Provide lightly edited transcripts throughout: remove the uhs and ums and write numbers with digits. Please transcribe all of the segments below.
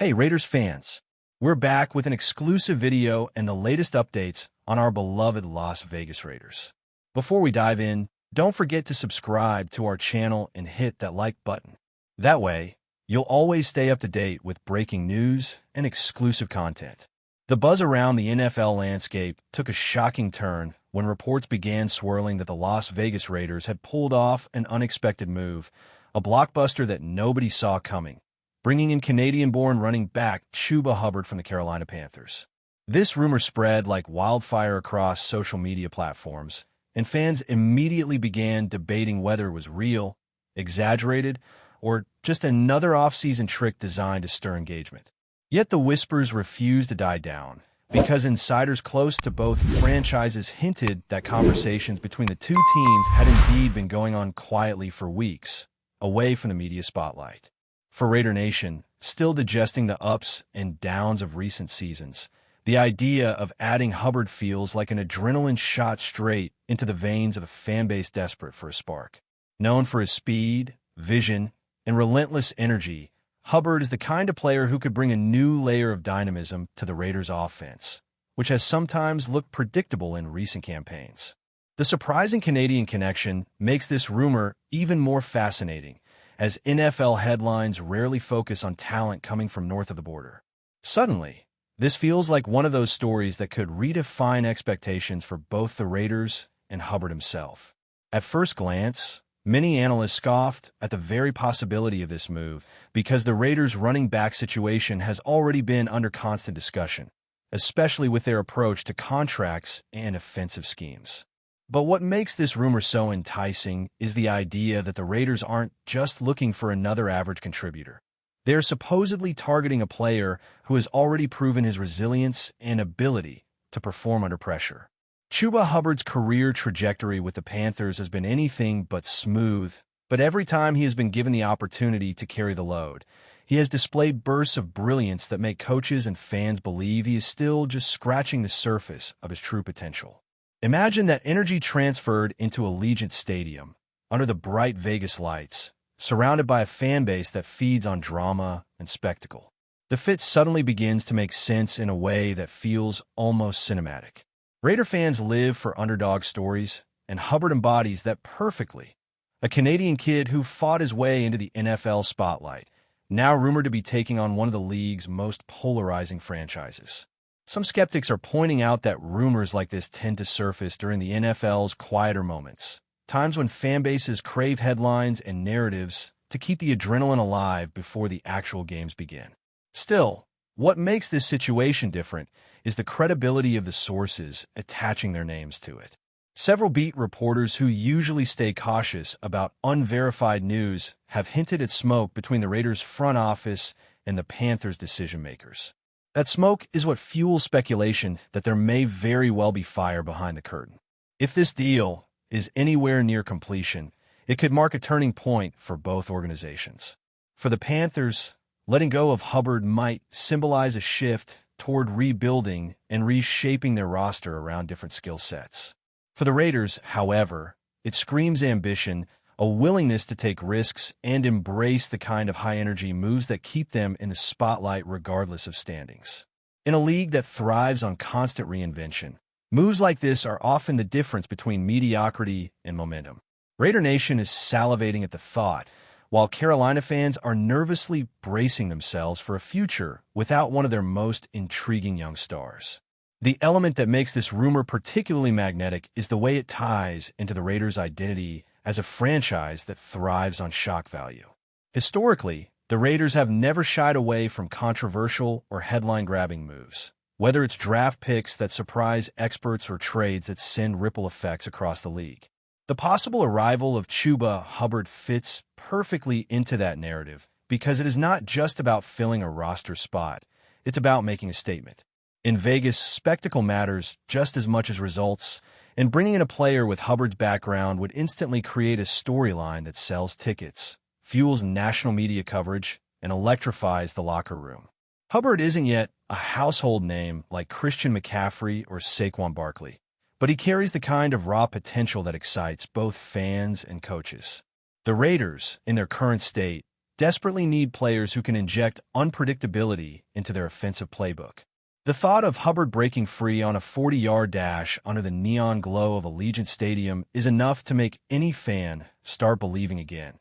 Hey Raiders fans, we're back with an exclusive video and the latest updates on our beloved Las Vegas Raiders. Before we dive in, don't forget to subscribe to our channel and hit that like button. That way, you'll always stay up to date with breaking news and exclusive content. The buzz around the NFL landscape took a shocking turn when reports began swirling that the Las Vegas Raiders had pulled off an unexpected move, a blockbuster that nobody saw coming, bringing in Canadian-born running back CHUBA Hubbard from the Carolina Panthers. This rumor spread like wildfire across social media platforms, and fans immediately began debating whether it was real, exaggerated, or just another offseason trick designed to stir engagement. Yet the whispers refused to die down, because insiders close to both franchises hinted that conversations between the two teams had indeed been going on quietly for weeks, away from the media spotlight. For Raider Nation, still digesting the ups and downs of recent seasons, the idea of adding Hubbard feels like an adrenaline shot straight into the veins of a fan base desperate for a spark. Known for his speed, vision, and relentless energy, Hubbard is the kind of player who could bring a new layer of dynamism to the Raiders' offense, which has sometimes looked predictable in recent campaigns. The surprising Canadian connection makes this rumor even more fascinating, as NFL headlines rarely focus on talent coming from north of the border. Suddenly, this feels like one of those stories that could redefine expectations for both the Raiders and Hubbard himself. At first glance, many analysts scoffed at the very possibility of this move because the Raiders' running back situation has already been under constant discussion, especially with their approach to contracts and offensive schemes. But what makes this rumor so enticing is the idea that the Raiders aren't just looking for another average contributor. They're supposedly targeting a player who has already proven his resilience and ability to perform under pressure. CHUBA Hubbard's career trajectory with the Panthers has been anything but smooth, but every time he has been given the opportunity to carry the load, he has displayed bursts of brilliance that make coaches and fans believe he is still just scratching the surface of his true potential. Imagine that energy transferred into Allegiant Stadium, under the bright Vegas lights, surrounded by a fan base that feeds on drama and spectacle. The fit suddenly begins to make sense in a way that feels almost cinematic. Raider fans live for underdog stories, and Hubbard embodies that perfectly. A Canadian kid who fought his way into the NFL spotlight, now rumored to be taking on one of the league's most polarizing franchises. Some skeptics are pointing out that rumors like this tend to surface during the NFL's quieter moments, times when fan bases crave headlines and narratives to keep the adrenaline alive before the actual games begin. Still, what makes this situation different is the credibility of the sources attaching their names to it. Several beat reporters who usually stay cautious about unverified news have hinted at smoke between the Raiders' front office and the Panthers' decision-makers. That smoke is what fuels speculation that there may very well be fire behind the curtain. If this deal is anywhere near completion, it could mark a turning point for both organizations. For the Panthers, letting go of Hubbard might symbolize a shift toward rebuilding and reshaping their roster around different skill sets. For the Raiders, however, it screams ambition, a willingness to take risks and embrace the kind of high-energy moves that keep them in the spotlight regardless of standings. In a league that thrives on constant reinvention, moves like this are often the difference between mediocrity and momentum. Raider Nation is salivating at the thought, while Carolina fans are nervously bracing themselves for a future without one of their most intriguing young stars. The element that makes this rumor particularly magnetic is the way it ties into the Raiders' identity as a franchise that thrives on shock value. Historically, the Raiders have never shied away from controversial or headline-grabbing moves, whether it's draft picks that surprise experts or trades that send ripple effects across the league. The possible arrival of CHUBA Hubbard fits perfectly into that narrative because it is not just about filling a roster spot, it's about making a statement. In Vegas, spectacle matters just as much as results, and bringing in a player with Hubbard's background would instantly create a storyline that sells tickets, fuels national media coverage, and electrifies the locker room. Hubbard isn't yet a household name like Christian McCaffrey or Saquon Barkley, but he carries the kind of raw potential that excites both fans and coaches. The Raiders, in their current state, desperately need players who can inject unpredictability into their offensive playbook. The thought of Hubbard breaking free on a 40-yard dash under the neon glow of Allegiant Stadium is enough to make any fan start believing again,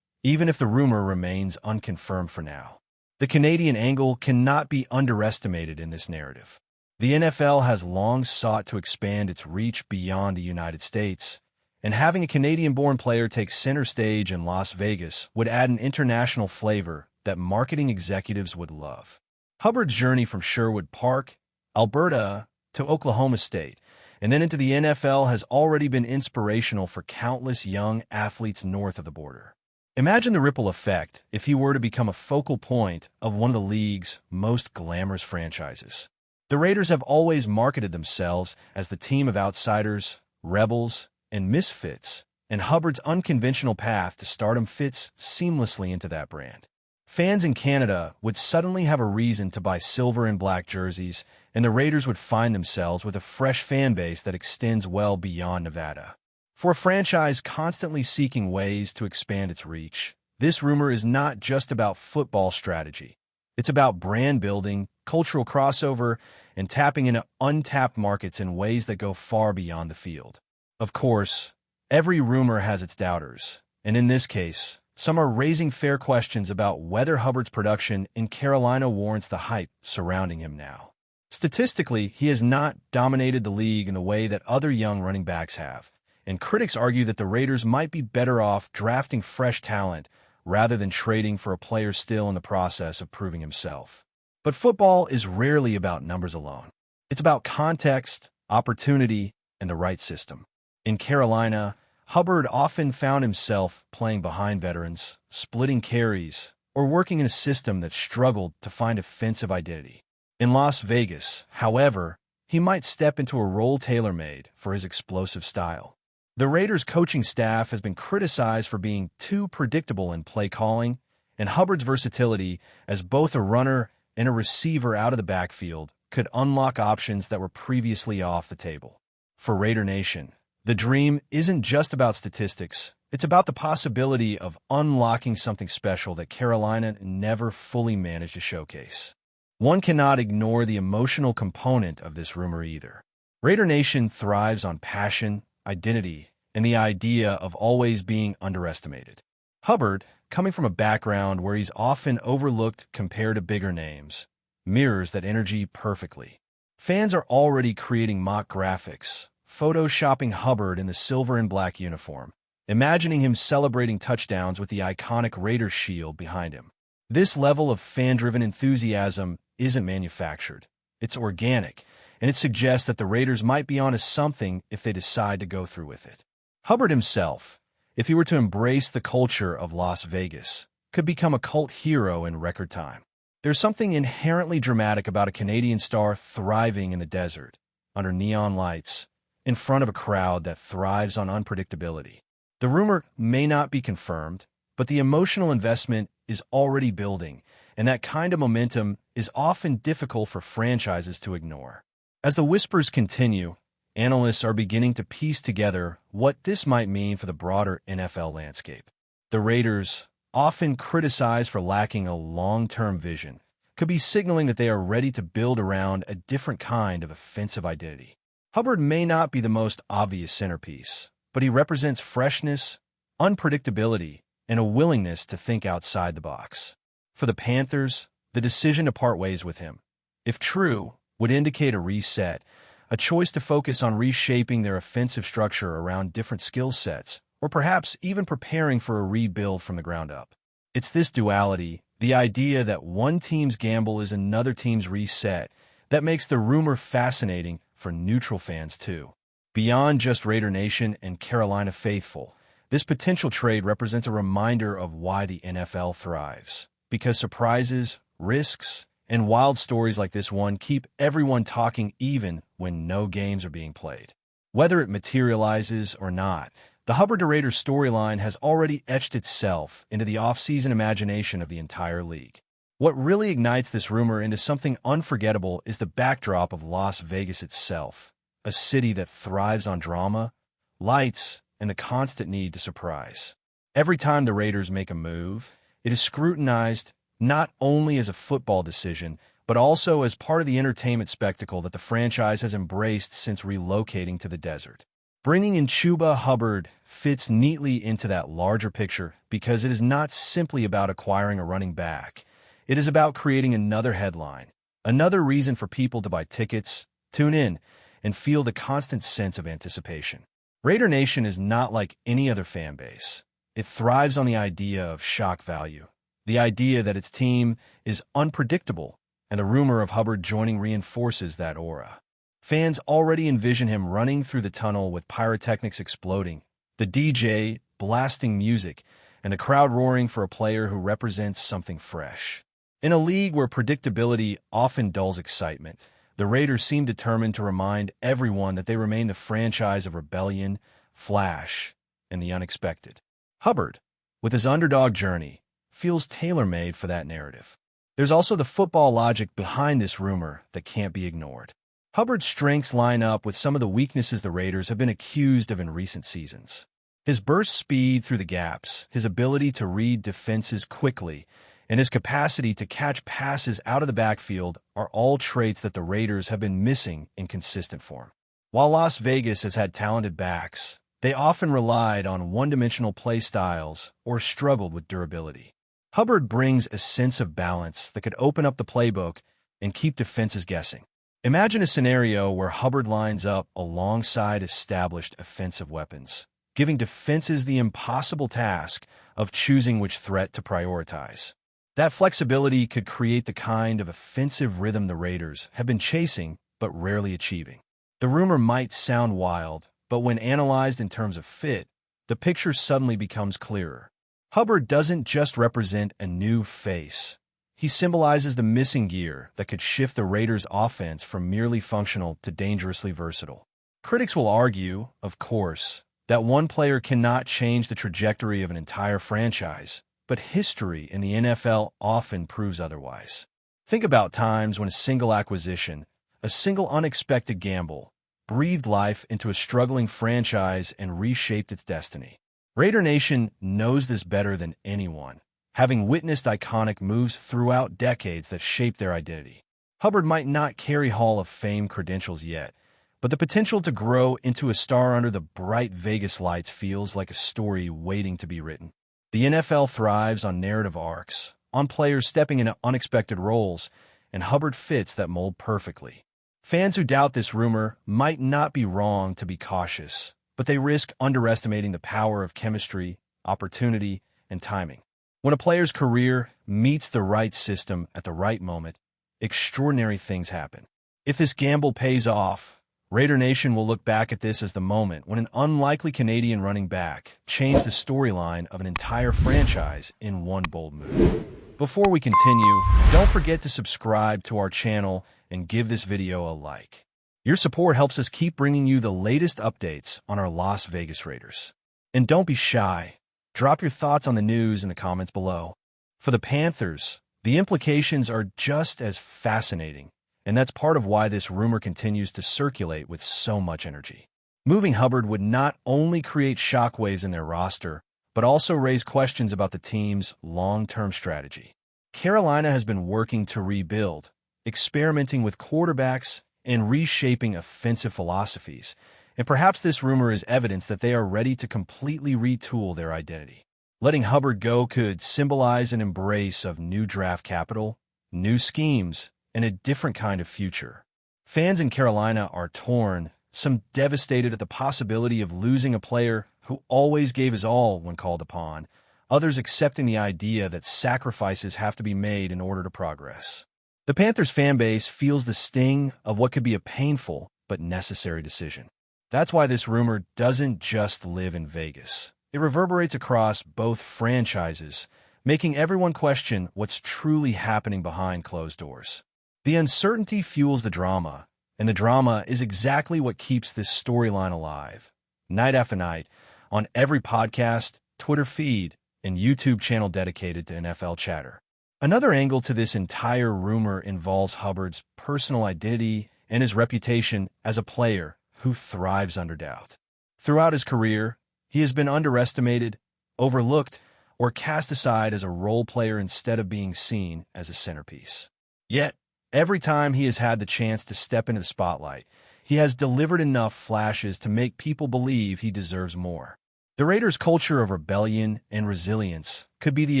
even if the rumor remains unconfirmed for now. The Canadian angle cannot be underestimated in this narrative. The NFL has long sought to expand its reach beyond the United States, and having a Canadian-born player take center stage in Las Vegas would add an international flavor that marketing executives would love. Hubbard's journey from Sherwood Park, Alberta, to Oklahoma State, and then into the NFL has already been inspirational for countless young athletes north of the border. Imagine the ripple effect if he were to become a focal point of one of the league's most glamorous franchises. The Raiders have always marketed themselves as the team of outsiders, rebels, and misfits, and Hubbard's unconventional path to stardom fits seamlessly into that brand. Fans in Canada would suddenly have a reason to buy silver and black jerseys, and the Raiders would find themselves with a fresh fan base that extends well beyond Nevada. For a franchise constantly seeking ways to expand its reach, this rumor is not just about football strategy. It's about brand building, cultural crossover, and tapping into untapped markets in ways that go far beyond the field. Of course, every rumor has its doubters, and in this case, some are raising fair questions about whether Hubbard's production in Carolina warrants the hype surrounding him now. Statistically, he has not dominated the league in the way that other young running backs have, and critics argue that the Raiders might be better off drafting fresh talent rather than trading for a player still in the process of proving himself. But football is rarely about numbers alone. It's about context, opportunity, and the right system. In Carolina, Hubbard often found himself playing behind veterans, splitting carries, or working in a system that struggled to find offensive identity. In Las Vegas, however, he might step into a role tailor-made for his explosive style. The Raiders' coaching staff has been criticized for being too predictable in play calling, and Hubbard's versatility as both a runner and a receiver out of the backfield could unlock options that were previously off the table. For Raider Nation, the dream isn't just about statistics. It's about the possibility of unlocking something special that Carolina never fully managed to showcase. One cannot ignore the emotional component of this rumor either. Raider Nation thrives on passion, identity, and the idea of always being underestimated. Hubbard, coming from a background where he's often overlooked compared to bigger names, mirrors that energy perfectly. Fans are already creating mock graphics, photoshopping Hubbard in the silver and black uniform, imagining him celebrating touchdowns with the iconic Raiders shield behind him. This level of fan-driven enthusiasm isn't manufactured. It's organic, and it suggests that the Raiders might be onto something if they decide to go through with it. Hubbard himself, if he were to embrace the culture of Las Vegas, could become a cult hero in record time. There's something inherently dramatic about a Canadian star thriving in the desert, under neon lights, in front of a crowd that thrives on unpredictability. The rumor may not be confirmed, but the emotional investment is already building, and that kind of momentum is often difficult for franchises to ignore. As the whispers continue, analysts are beginning to piece together what this might mean for the broader NFL landscape. The Raiders, often criticized for lacking a long-term vision, could be signaling that they are ready to build around a different kind of offensive identity. Hubbard may not be the most obvious centerpiece, but he represents freshness, unpredictability, and a willingness to think outside the box. For the Panthers, the decision to part ways with him, if true, would indicate a reset, a choice to focus on reshaping their offensive structure around different skill sets, or perhaps even preparing for a rebuild from the ground up. It's this duality, the idea that one team's gamble is another team's reset, that makes the rumor fascinating for neutral fans too. Beyond just Raider Nation and Carolina faithful, this potential trade represents a reminder of why the NFL thrives. Because surprises, risks, and wild stories like this one keep everyone talking even when no games are being played. Whether it materializes or not, the Hubbard to Raiders storyline has already etched itself into the off-season imagination of the entire league. What really ignites this rumor into something unforgettable is the backdrop of Las Vegas itself, a city that thrives on drama, lights, and the constant need to surprise. Every time the Raiders make a move, It is scrutinized not only as a football decision, but also as part of the entertainment spectacle that the franchise has embraced since relocating to the desert. Bringing in CHUBA Hubbard fits neatly into that larger picture because it is not simply about acquiring a running back. It is about creating another headline, another reason for people to buy tickets, tune in, and feel the constant sense of anticipation. Raider Nation is not like any other fan base. It thrives on the idea of shock value, the idea that its team is unpredictable, and the rumor of Hubbard joining reinforces that aura. Fans already envision him running through the tunnel with pyrotechnics exploding, the DJ blasting music, and the crowd roaring for a player who represents something fresh. In a league where predictability often dulls excitement, the Raiders seem determined to remind everyone that they remain the franchise of rebellion, flash, and the unexpected. Hubbard, with his underdog journey, feels tailor-made for that narrative. There's also the football logic behind this rumor that can't be ignored. Hubbard's strengths line up with some of the weaknesses the Raiders have been accused of in recent seasons. His burst speed through the gaps, his ability to read defenses quickly, and his capacity to catch passes out of the backfield are all traits that the Raiders have been missing in consistent form. While Las Vegas has had talented backs, they often relied on one-dimensional play styles or struggled with durability. Hubbard brings a sense of balance that could open up the playbook and keep defenses guessing. Imagine a scenario where Hubbard lines up alongside established offensive weapons, giving defenses the impossible task of choosing which threat to prioritize. That flexibility could create the kind of offensive rhythm the Raiders have been chasing but rarely achieving. The rumor might sound wild, but when analyzed in terms of fit, the picture suddenly becomes clearer. Hubbard doesn't just represent a new face. He symbolizes the missing gear that could shift the Raiders' offense from merely functional to dangerously versatile. Critics will argue, of course, that one player cannot change the trajectory of an entire franchise, but history in the NFL often proves otherwise. Think about times when a single acquisition, a single unexpected gamble, breathed life into a struggling franchise and reshaped its destiny. Raider Nation knows this better than anyone, having witnessed iconic moves throughout decades that shaped their identity. Hubbard might not carry Hall of Fame credentials yet, but the potential to grow into a star under the bright Vegas lights feels like a story waiting to be written. The NFL thrives on narrative arcs, on players stepping into unexpected roles, and Hubbard fits that mold perfectly. Fans who doubt this rumor might not be wrong to be cautious, but they risk underestimating the power of chemistry, opportunity, and timing. When a player's career meets the right system at the right moment, extraordinary things happen. If this gamble pays off, Raider Nation will look back at this as the moment when an unlikely Canadian running back changed the storyline of an entire franchise in one bold move. Before we continue, don't forget to subscribe to our channel and give this video a like. Your support helps us keep bringing you the latest updates on our Las Vegas Raiders. And don't be shy. Drop your thoughts on the news in the comments below. For the Panthers, the implications are just as fascinating, and that's part of why this rumor continues to circulate with so much energy. Moving Hubbard would not only create shockwaves in their roster, but also raise questions about the team's long-term strategy. Carolina has been working to rebuild, experimenting with quarterbacks and reshaping offensive philosophies, and perhaps this rumor is evidence that they are ready to completely retool their identity. Letting Hubbard go could symbolize an embrace of new draft capital, new schemes, and a different kind of future. Fans in Carolina are torn, some devastated at the possibility of losing a player who always gave his all when called upon, others accepting the idea that sacrifices have to be made in order to progress. The Panthers fan base feels the sting of what could be a painful but necessary decision. That's why this rumor doesn't just live in Vegas. It reverberates across both franchises, making everyone question what's truly happening behind closed doors. The uncertainty fuels the drama, and the drama is exactly what keeps this storyline alive, night after night, on every podcast, Twitter feed, and YouTube channel dedicated to NFL chatter. Another angle to this entire rumor involves Hubbard's personal identity and his reputation as a player who thrives under doubt. Throughout his career, he has been underestimated, overlooked, or cast aside as a role player instead of being seen as a centerpiece. Yet, every time he has had the chance to step into the spotlight, he has delivered enough flashes to make people believe he deserves more. The Raiders' culture of rebellion and resilience could be the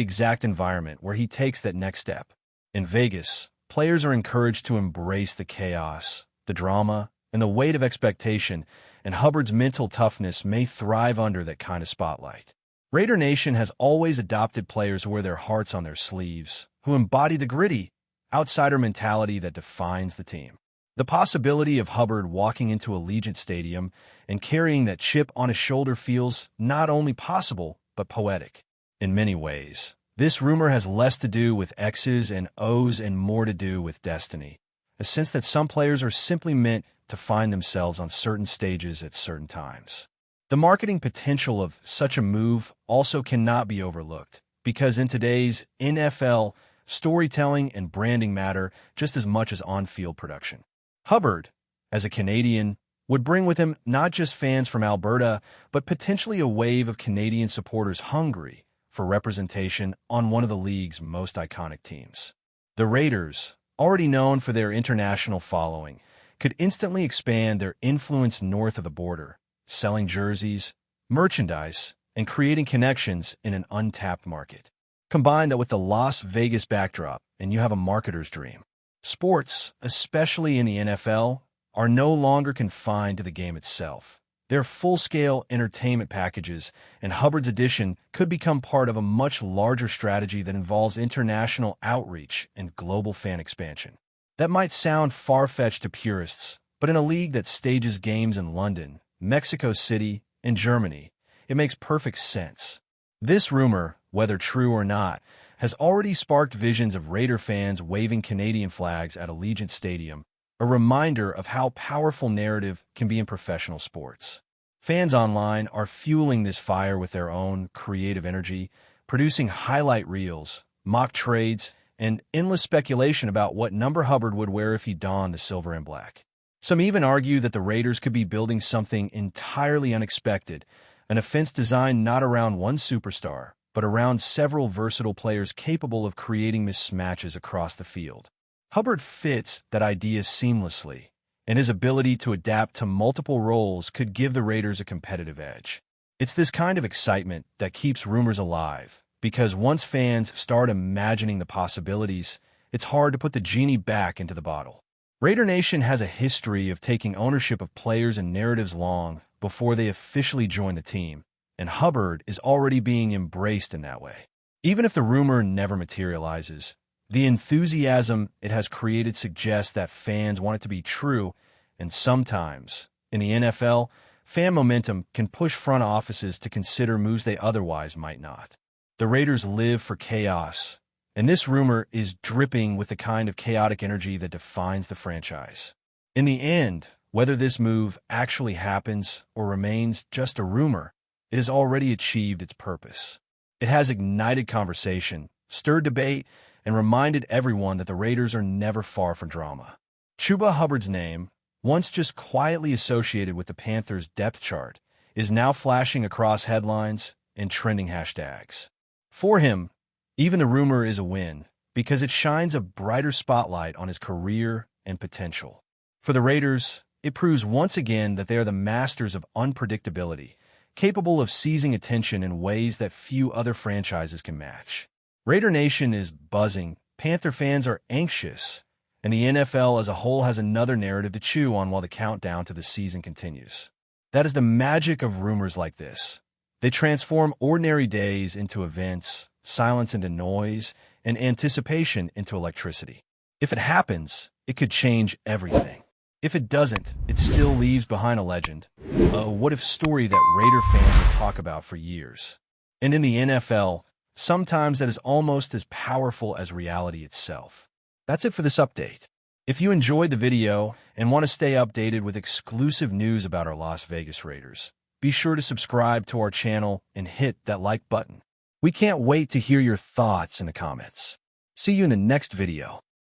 exact environment where he takes that next step. In Vegas, players are encouraged to embrace the chaos, the drama, and the weight of expectation, and Hubbard's mental toughness may thrive under that kind of spotlight. Raider Nation has always adopted players who wear their hearts on their sleeves, who embody the gritty, outsider mentality that defines the team. The possibility of Hubbard walking into Allegiant Stadium and carrying that chip on his shoulder feels not only possible, but poetic. In many ways, this rumor has less to do with X's and O's and more to do with destiny, a sense that some players are simply meant to find themselves on certain stages at certain times. The marketing potential of such a move also cannot be overlooked, because in today's NFL, storytelling and branding matter just as much as on-field production. Hubbard, as a Canadian, would bring with him not just fans from Alberta, but potentially a wave of Canadian supporters hungry for representation on one of the league's most iconic teams. The Raiders, already known for their international following, could instantly expand their influence north of the border, selling jerseys, merchandise, and creating connections in an untapped market. Combine that with the Las Vegas backdrop, and you have a marketer's dream. Sports, especially in the NFL, are no longer confined to the game itself. They're full-scale entertainment packages, and Hubbard's addition could become part of a much larger strategy that involves international outreach and global fan expansion. That might sound far-fetched to purists, but in a league that stages games in London, Mexico City, and Germany, it makes perfect sense. This rumor, whether true or not, has already sparked visions of Raider fans waving Canadian flags at Allegiant Stadium, a reminder of how powerful narrative can be in professional sports. Fans online are fueling this fire with their own creative energy, producing highlight reels, mock trades, and endless speculation about what number Hubbard would wear if he donned the silver and black. Some even argue that the Raiders could be building something entirely unexpected, an offense designed not around one superstar, but around several versatile players capable of creating mismatches across the field. Hubbard fits that idea seamlessly, and his ability to adapt to multiple roles could give the Raiders a competitive edge. It's this kind of excitement that keeps rumors alive, because once fans start imagining the possibilities, it's hard to put the genie back into the bottle. Raider Nation has a history of taking ownership of players and narratives long before they officially join the team, and Hubbard is already being embraced in that way. Even if the rumor never materializes, the enthusiasm it has created suggests that fans want it to be true, and sometimes, in the NFL, fan momentum can push front offices to consider moves they otherwise might not. The Raiders live for chaos, and this rumor is dripping with the kind of chaotic energy that defines the franchise. In the end, whether this move actually happens or remains just a rumor, it has already achieved its purpose. It has ignited conversation, stirred debate, and reminded everyone that the Raiders are never far from drama. Chuba Hubbard's name, once just quietly associated with the Panthers' depth chart, is now flashing across headlines and trending hashtags. For him, even the rumor is a win, because it shines a brighter spotlight on his career and potential. For the Raiders, it proves once again that they are the masters of unpredictability, capable of seizing attention in ways that few other franchises can match. Raider Nation is buzzing, Panther fans are anxious, and the NFL as a whole has another narrative to chew on while the countdown to the season continues. That is the magic of rumors like this. They transform ordinary days into events, silence into noise, and anticipation into electricity. If it happens, it could change everything. If it doesn't, it still leaves behind a legend, a what-if story that Raider fans will talk about for years. And in the NFL, sometimes that is almost as powerful as reality itself. That's it for this update. If you enjoyed the video and want to stay updated with exclusive news about our Las Vegas Raiders, be sure to subscribe to our channel and hit that like button. We can't wait to hear your thoughts in the comments. See you in the next video.